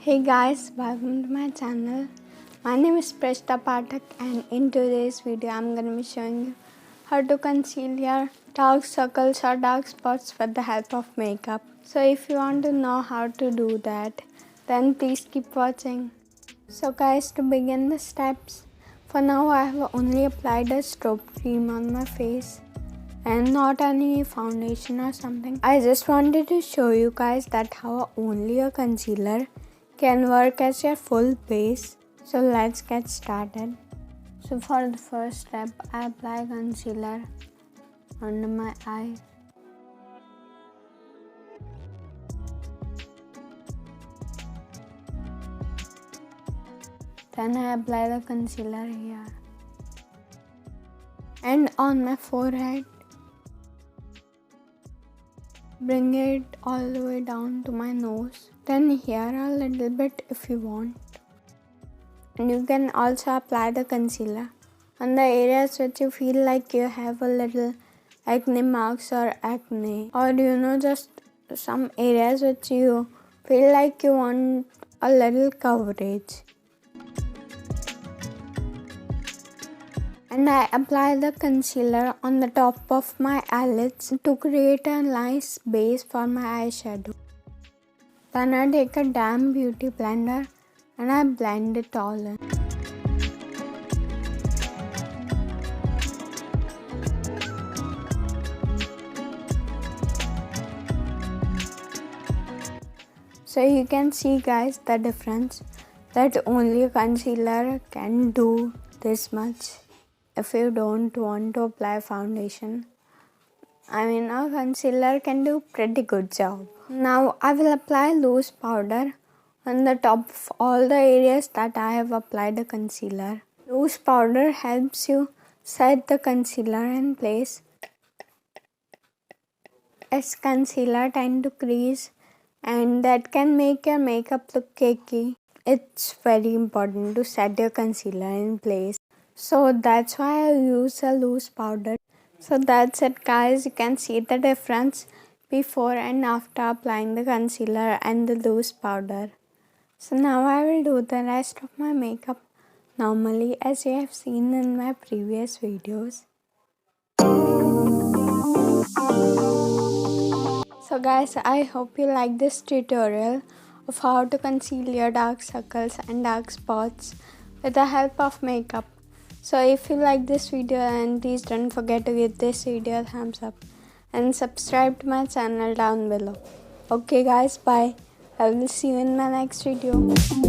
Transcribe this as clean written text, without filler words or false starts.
Hey guys, welcome to my channel. My name is Prishita Pathak, and in today's video I'm going to be showing you how to conceal your dark circles or dark spots with the help of makeup. So if you want to know how to do that, then please keep watching. So guys, to begin the steps, for now I have only applied a strobe cream on my face and not any foundation or something. I just wanted to show you guys that how only a concealer can work as your full base. So let's get started. So for the first step, I apply concealer under my eye. Then I apply the concealer here and on my forehead. Bring it all the way down to my nose. Then here a little bit if you want. And you can also apply the concealer on the areas which you feel like you have a little acne marks or acne, or just some areas which you feel like you want a little coverage. And I apply the concealer on the top of my eyelids to create a nice base for my eyeshadow. Then I take a damp beauty blender and I blend it all in. So you can see guys the difference that only a concealer can do this much. If you don't want to apply foundation, a concealer can do pretty good job. Now I will apply loose powder on the top of all the areas that I have applied the concealer. Loose powder helps you set the concealer in place, as concealer tend to crease and that can make your makeup look cakey. It's very important to set your concealer in place. So that's why I use a loose powder. So that's it guys, you can see the difference before and after applying the concealer and the loose powder. So now I will do the rest of my makeup normally as you have seen in my previous videos. So guys, I hope you like this tutorial of how to conceal your dark circles and dark spots with the help of makeup. So if you like this video, then please don't forget to give this video a thumbs up and subscribe to my channel down below. Okay guys, bye. I will see you in my next video.